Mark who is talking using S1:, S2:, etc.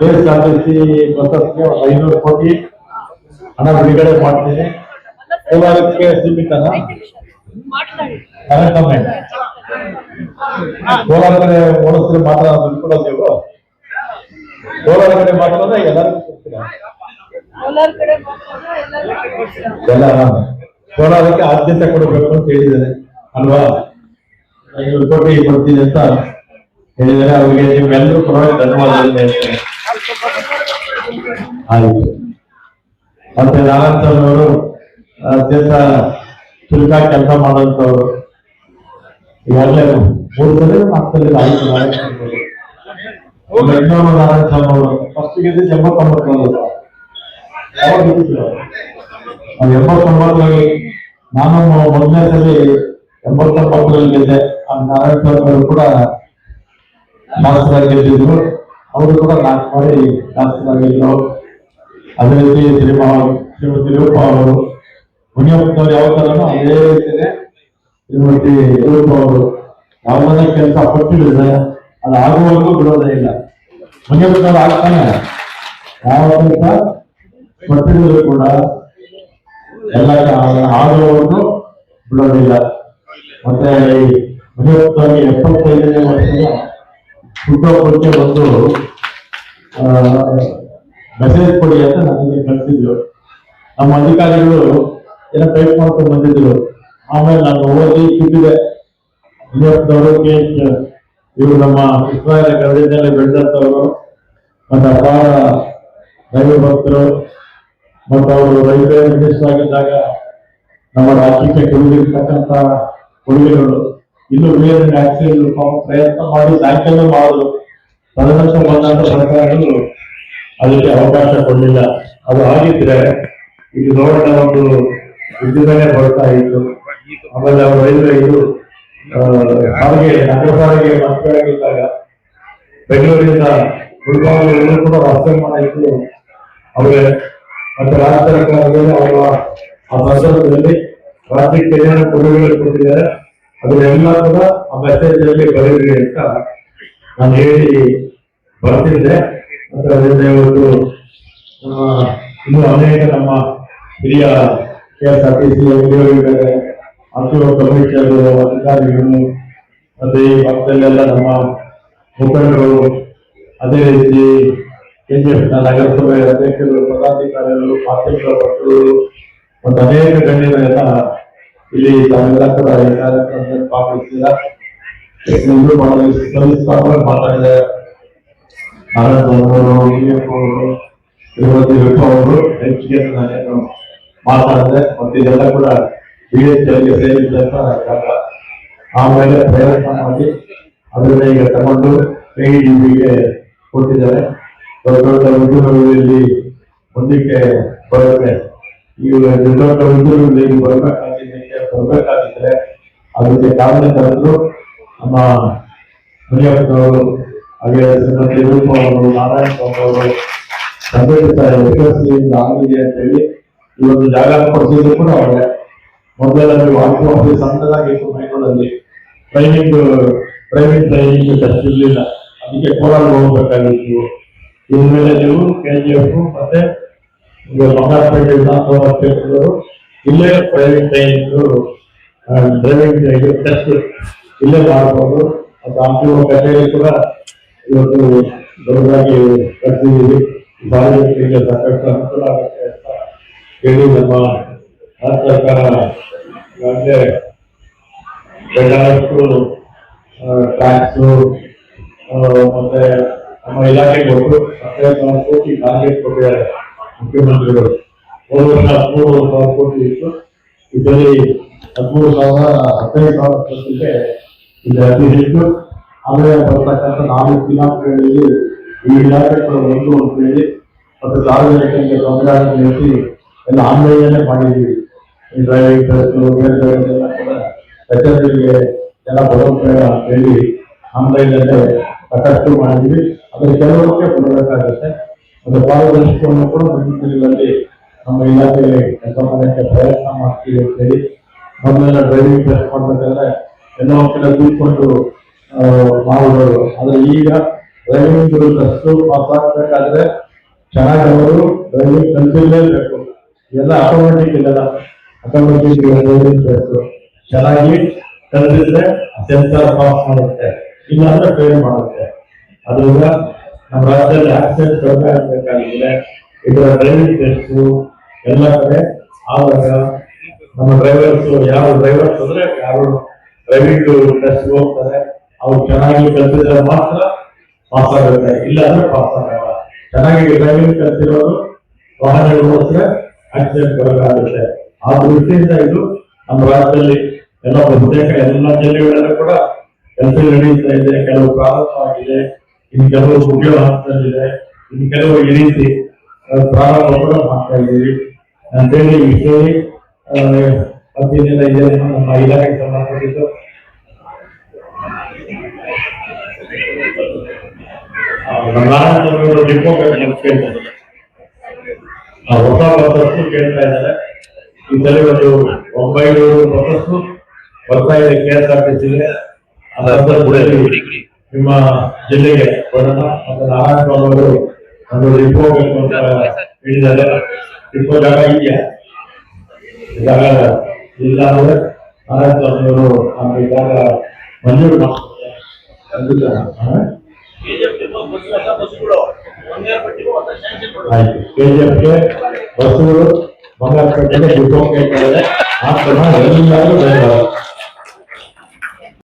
S1: KSRTC ಬಸ್ಸಸ್ಗೆ 500 ಕೋಟಿ ಹಣ ಬಿಡುಗಡೆ ಮಾಡ್ತೀನಿ. ಕೋಲಾರಕ್ಕೆ ಸೀಮಿತನ ಕೋಲಾರ ಕಡೆ ಓಡಿಸಿದ್ರೆ ಮಾತ್ರ ಬಿಟ್ಕೊಡೋದು ನೀವು. ಕೋಲಾರ ಕಡೆ ಮಾತ್ರ ಎಲ್ಲರಿಗೂ ಕೊಡ್ತೀರಾ? ಎಲ್ಲ ಕೋಲಾರಕ್ಕೆ ಆದ್ಯತೆ ಕೊಡಬೇಕು ಅಂತ ಹೇಳಿದ್ದಾರೆ ಅಲ್ವಾ? 500 ಕೋಟಿ ಕೊಡ್ತೀನಿ ಅಂತ ಹೇಳಿದರೆ ಅವರಿಗೆ ನೀವೆಲ್ಲರೂ ಪರವಾಗಿ ಧನ್ಯವಾದಗಳು ಹೇಳ್ತೇನೆ. ಆಯ್ತು. ಮತ್ತೆ ನಾರಾಯಣಸ್ವಾಮಿಯವರು ಅತ್ಯಂತ ಚುರುಕ ಕೆಲಸ ಮಾಡುವಂತವ್ರು. ಈಗಾಗಲೇ 3 ಸಲ 4 ಸಲ ಆಯ್ತು ನಾರಾಯಣಸ್ವಾಮಿ ಇನ್ನೊಂದು ನಾರಾಯಣಸ್ವಾಮಿ ಅವರು ಫಸ್ಟ್ ಗೆದ್ದು 89 ಯಾವಾಗ ಗೆದ್ದಿದ್ರು? 89 ನಾನು ಮೊದಲನೇ ಸಲ 89 ಗೆದ್ದೆ. ನಾರಾಯಣಸ್ವಾಮಿ ಅವರು ಕೂಡ ಶಾಸಕರಾಗಿ ಗೆದ್ದಿದ್ರು. ಅವರು ಕೂಡ 4 ಬಾರಿ ಶಾಸಕರಾಗಿದ್ರು. ಅದೇ ರೀತಿ ಶ್ರೀಮತಿ ರೂಪ ಅವರು, ಮುನಿಯಪ್ಪನವರು ಯಾವ ತರನೋ ಅದೇ ರೀತಿಯೇ ಶ್ರೀಮತಿ ರೂಪ ಅವರು ಯಾವುದೇ ಕೆಲಸ ಕೊಟ್ಟಿದ್ರೆ ಅದು ಆಗುವವರೆಗೂ ಬಿಡೋದೇ ಇಲ್ಲ. ಮುನಿಯಪ್ಪನವರು ಆಗ್ತಾನೆ ಯಾವ ಕೆಲಸ ಕೊಟ್ಟಿದ್ರು ಕೂಡ ಎಲ್ಲ ಆಗುವವರೆಗೂ ಬಿಡೋದಿಲ್ಲ. ಮತ್ತೆ ಈ ಮುನಿಯಪ್ಪನವರಿಗೆ 75ನೇ ವರ್ಷದ ಹುಟ್ಟುಹಬ್ಬಕ್ಕೆ ಬಂದು ಮೆಸೇಜ್ ಕೊಡಿ ಅಂತ ನನಗೆ ಕಳಿಸಿದ್ರು. ನಮ್ಮ ಅಧಿಕಾರಿಗಳು ಏನೋ ಟೈಪ್ ಮಾಡ್ಕೊಂಡು ಬಂದಿದ್ರು. ಆಮೇಲೆ ನಾನು ಓದಿ ಸಿಕ್ಕಿದೆ. ಮುನಿಯಪ್ಪನವರು ಇವರು ನಮ್ಮ ಇಸ್ರಾಯೇಲ್ ಗರ್ಭದಲ್ಲಿ ಬೆಳೆದಂತವರು ಮತ್ತು ಅಪಾರ ದೈವ ಭಕ್ತರು. ಮತ್ತು ಅವರು ರೈಲ್ವೆ ಮಿನಿಸ್ಟರ್ ಆಗಿದ್ದಾಗ ನಮ್ಮ ರಾಜ್ಯಕ್ಕೆ ಕೊಡುಗಿರ್ತಕ್ಕಂಥ ಕೊಡುಗೆಗಳು ಇನ್ನು ಬೇರೆ ಆಕ್ಸಿಡೆಂಟ್ ಪ್ರಯತ್ನ ಮಾಡಿ ಸಾಯಂಕಾಲ ಮಾಡಿದ್ರು. ತದನಂತರ ಬಂದಂತ ಸರ್ಕಾರಗಳು ಅದಕ್ಕೆ ಅವಕಾಶ ಕೊಡಲಿಲ್ಲ. ಅದು ಆಗಿದ್ರೆ ಇದು ದೊಡ್ಡ ಒಂದು ವಿದ್ಯುತ್ತೇ ಬರ್ತಾ ಇತ್ತು. ಆಮೇಲೆ ಅವರು ರೈಲ್ವೆ ಇದು ಸಾರಿಗೆ ನಗರ ಸಾರಿಗೆ ಮಂತ್ರಿಯಾಗಿದ್ದಾಗ ಬೆಂಗಳೂರಿನಿಂದ ಗುಲ್ಬರ್ಗ ಕೂಡ ರಸ್ತೆ ಮಾಡಿದ್ದು ಅವರೇ. ಮತ್ತೆ ರಾಜ್ಯ ಸರ್ಕಾರದಲ್ಲಿ ಅವರ ಆ ಸಂದರ್ಭದಲ್ಲಿ ರಾಜ್ಯಕ್ಕೆ ಏನೇನು ಕೊಡುಗೆಗಳು ಕೊಟ್ಟಿದ್ದಾರೆ ಅದನ್ನೆಲ್ಲ ಕೂಡ ಆ ಮೆಸೇಜ್ ಅಲ್ಲಿ ಬರೀರಿ ಅಂತ ನಾನು ಹೇಳಿ ಬರ್ತಿದ್ದೆ. ಮತ್ತೆ ಅದರಿಂದ ಇವತ್ತು ಇನ್ನು ಅನೇಕ ನಮ್ಮ ಹಿರಿಯ KSRTC ಉದ್ಯೋಗಿಗಳು, ಅಂತಿಮ ಕಮಿಷನರ್, ಅಧಿಕಾರಿಗಳು, ಮತ್ತೆ ಈ ಪಕ್ಕದಲ್ಲೆಲ್ಲ ನಮ್ಮ ಮುಖಂಡರು, ಅದೇ ರೀತಿ KGF ನಗರಸಭೆ ಅಧ್ಯಕ್ಷರು, ಪದಾಧಿಕಾರಿಗಳು, ಮಾಧ್ಯಮಗಳ ಭಕ್ತರು ಮತ್ತು ಅನೇಕ ಗಣ್ಯರೆಲ್ಲ ಇಲ್ಲಿ ತಾವೆಲ್ಲ ಕೂಡ ಈ ಕಾರ್ಯಕ್ರಮದಲ್ಲಿ ಭಾಗವಹಿಸಿದ ಮಾತಾಡಿದ್ದಾರೆ. ಶ್ರೀಮತಿ ರೂಪ ಅವರು ಹೆಚ್ಚಿಗೆ ನಾನೇನು ಮಾತಾಡಿದೆ. ಮತ್ತು ಇದೆಲ್ಲ ಕೂಡ BHLಗೆ ಸೇರಿದ್ದಂತ ಆಮೇಲೆ ಪ್ರಯತ್ನ ಮಾಡಿ ಅದನ್ನ ಈಗ ತಗೊಂಡು KEDBಗೆ ಕೊಟ್ಟಿದ್ದಾರೆ. ದೊಡ್ಡ ದೊಡ್ಡ ಉದ್ಯೋಗಗಳಲ್ಲಿ ಮುಂದಕ್ಕೆ ಬರುತ್ತೆ. ಈಗ ದೊಡ್ಡ ದೊಡ್ಡ ಉದ್ಯೋಗಗಳಲ್ಲಿ ಬರ್ಬೇಕಾಗಿದ್ರೆ ಅದಕ್ಕೆ ಕಾರ್ಯಕರ್ತರು ನಮ್ಮ ಮುನಿಯಪ್ಪನವರು, ಹಾಗೆ ಶ್ರೀಮತಿ ರೂಪ ಅವರು, ನಾರಾಯಣಸ್ವಾಮಿ ಅವರು ಸಂಘಟಿತ ಯಶಸ್ವಿಯಿಂದ ಆಗಿದೆ ಅಂತ ಹೇಳಿ ಈ ಒಂದು ಜಾಗ ಕೊಡಿಸಿದ್ರು ಕೂಡ ಅವರೇ. ಮೊದಲೆಲ್ಲ ವಾಸ್ತವ ಸಣ್ಣದಾಗಿತ್ತು ಮೈಸೂರಲ್ಲಿ, ಟ್ರೈನಿಂಗ್ ಟೆಸ್ಟ್ ಇರಲಿಲ್ಲ. ಅದಕ್ಕೆ ಕೋಲಾರ ಹೋಗ್ಬೇಕಾಗಿತ್ತು. ಇನ್ಮೇಲೆ ನೀವು KGF ಮತ್ತೆ ಬಂಗಾರಪೇಟೆ ವಿಧಾನಸಭಾ ಕ್ಷೇತ್ರದವರು ಇಲ್ಲೇ ಡ್ರೈವಿಂಗ್ ಟೆಸ್ಟ್ ಇಲ್ಲೇ ಮಾಡಬಹುದು. ಮತ್ತು ಅಂತಿಮ ಕಚೇರಿ ಕೂಡ ಇವತ್ತು ದೊಡ್ಡದಾಗಿ ಕಟ್ಟಿದ್ದೀವಿ. ಸಾರ್ವಜನಿಕರಿಗೆ ಸಾಕಷ್ಟು ಅನುಕೂಲ ಆಗುತ್ತೆ ಅಂತ ಹೇಳಿ ನಮ್ಮ ರಾಜ್ಯ ಸರ್ಕಾರ ಬೇಕಾದಷ್ಟು ಟ್ಯಾಕ್ಸು ಮತ್ತೆ ನಮ್ಮ ಇಲಾಖೆ ಕೊಟ್ಟು 15,000 ಕೋಟಿ ಟಾರ್ಗೆಟ್ ಕೊಟ್ಟಿದ್ದಾರೆ ಮುಖ್ಯಮಂತ್ರಿಗಳು. ಹೋದ ವರ್ಷ 13,000 ಕೋಟಿ ಇತ್ತು. ಇದರಲ್ಲಿ 15,000 ಕೋಟಿಗೆ ಇದು ಅತಿ ಹೆಚ್ಚು. ಆಮೇಲೆ ಬರ್ತಕ್ಕಂಥ 4 ಕಿಲೋಮೀಟರ್ಗಳಲ್ಲಿ ಈ ಇಲಾಖೆಗಳು ಒಂದು ಅಂತ ಹೇಳಿ ಮತ್ತು ಸಾರ್ವಜನಿಕರಿಗೆ ತೊಂದರೆ ನಿಲ್ಲಿಸಿ ಎಲ್ಲ ಆನ್ಲೈನಲ್ಲೇ ಮಾಡಿದ್ದೀವಿ. ಈ ಡ್ರೈವಿಂಗ್ ಟೆಸ್ಟ್ ಎಲ್ಲ ಕೂಡ ಕಚೇರಿಗೆ ಎಲ್ಲ ಬರೋಬೇಡ ಅಂತ ಹೇಳಿ ಆನ್ಲೈನಲ್ಲೇ ಸಾಕಷ್ಟು ಮಾಡಿದ್ದೀವಿ. ಅದರ ಕೆಲವಕ್ಕೆ ಕೊಡಬೇಕಾಗುತ್ತೆ. ಮತ್ತು ಪಾರದರ್ಶಕವನ್ನು ಕೂಡ ಮುಂದಿನ ದಿನಗಳಲ್ಲಿ ನಮ್ಮ ಇಲಾಖೆ ಕೆಲಸ ಮಾಡೋಕ್ಕೆ ಪ್ರಯತ್ನ ಮಾಡ್ತೀವಿ ಅಂತ ಹೇಳಿ ಮೊದಲೆಲ್ಲ ಡ್ರೈವಿಂಗ್ ಟೆಸ್ಟ್ ಮಾಡಬೇಕಾದ್ರೆ ಎಲ್ಲ ಒಂದು ಕಡೆ ಕೂತ್ಕೊಂಡು ಮಾಡುವರು. ಆದ್ರೆ ಈಗ ಡ್ರೈವಿಂಗ್ ಟೆಸ್ಟ್ ಪಾಸ್ ಆಗ್ಬೇಕಾದ್ರೆ ಚೆನ್ನಾಗಿ ಅವರು ಡ್ರೈವಿಂಗ್ ಕಲ್ತಿರ್ಲೇಬೇಕು. ಎಲ್ಲ ಆಟೋಮೆಟಿಕ್ ಇಲ್ಲ, ಆಟೋಮೆಟಿಕ್ ಡ್ರೈವಿಂಗ್ ಟೆಸ್ಟ್ ಚೆನ್ನಾಗಿ ಕಲ್ತಿದ್ರೆ ಸೆನ್ಸರ್ ಪಾಸ್ ಮಾಡುತ್ತೆ, ಇಲ್ಲಾಂದ್ರೆ ಫೇಲ್ ಮಾಡುತ್ತೆ. ಅದರಿಂದ ನಮ್ಮ ರಾಜ್ಯದಲ್ಲಿ ಆಕ್ಸಿಡೆಂಟ್ ಕಡಿಮೆ ಆಗಬೇಕಾಗಿದೆ. ಇದರ ಡ್ರೈವಿಂಗ್ ಟೆಸ್ಟ್ ಎಲ್ಲ ಕಡೆ ಆವಾಗ ನಮ್ಮ ಡ್ರೈವರ್ಸ್, ಯಾವ ಡ್ರೈವರ್ಸ್ ಅಂದ್ರೆ ಯಾರು ಡ್ರೈವಿಂಗ್ ಟೆಸ್ಟ್ ಹೋಗ್ತಾರೆ ಅವ್ರು ಚೆನ್ನಾಗಿ ಕಲ್ತಿದ್ರೆ ಮಾತ್ರ ಪಾಸ್ ಆಗುತ್ತೆ, ಇಲ್ಲ ಅಂದ್ರೆ ಪಾಸ್ ಆಗಲ್ಲ. ಚೆನ್ನಾಗಿ ಡ್ರೈವಿಂಗ್ ಕಲ್ತಿರೋರು ವಾಹನಗಳು ಓಡಿಸಿದ್ರೆ ಆಕ್ಸಿಡೆಂಟ್ ಕಡಿಮೆ ಆಗುತ್ತೆ. ಆ ದೃಷ್ಟಿಯಿಂದ ಇದು ನಮ್ಮ ರಾಜ್ಯದಲ್ಲಿ ಎಲ್ಲ ಬಹುತೇಕ ಎಲ್ಲ ಜಿಲ್ಲೆಗಳಲ್ಲೂ ಕೂಡ ಕೆಲಸ ನಡೆಯುತ್ತಾ ಇದೆ. ಕೆಲವು ಪ್ರಾರಂಭವಾಗಿದೆ, ಇನ್ನು ಕೆಲವು ಮುಗಿಯೋ ಹಂತದಲ್ಲಿದೆ, ಇನ್ನು ಕೆಲವು ಈ ರೀತಿ ಪ್ರಾರಂಭ ಕೂಡ ಮಾಡ್ತಾ ಇದ್ದೀವಿ ಅಂತೇಳಿ ಹೇಳಿ ಮತ್ತಿನಿಂದ ಇದನ್ನು ನಮ್ಮ ಇಲಾಖೆಗೆ ಸಂಬಂಧಪಟ್ಟಿದ್ದು ನಾರಾಯಣಸ್ವಾಮಿ ಡಿಪೋ ಕೇಳ್ತಾರೆ, ಹೊಸ ಬಸ್ಸು ಕೇಳ್ತಾ ಇದ್ದಾರೆ. ಈ ಸಲ ಒಂದು 900 ಬಸ್ಸು ಬರ್ತಾ ಇದೆ KSRTCಗೆ. ನಿಮ್ಮ ಜಿಲ್ಲೆಗೆ ಬರೋಣ. ಮತ್ತೆ ನಾರಾಯಣಸ್ವಾಮಿ ಅವರು ಒಂದು ಡಿಪೋ ಬೇಕು ಅಂತ ಹೇಳಿದ್ದಾರೆ. ಡಿಪೋ ಜಾಗ ಇದೆಯಾ? ಜಾಗ ಇಲ್ಲ ಅಂದ್ರೆ ನಾರಾಯಣಸ್ವಾಮಿ ಅವರು ನಮಗೆ ಜಾಗ ಮಂಜೂರು ಮಾಡ್ತಾರೆ. ಆಯ್ತು, KGFಗೆ ಬಸ್ಸುಗಳು ಬಂಗಾರಪೇಟೆಗೆ ಡಿಪೋ ಕೇಳ್ತಾರೆ. ಆ ಕ್ರಮ ಎಲ್ಲರೂ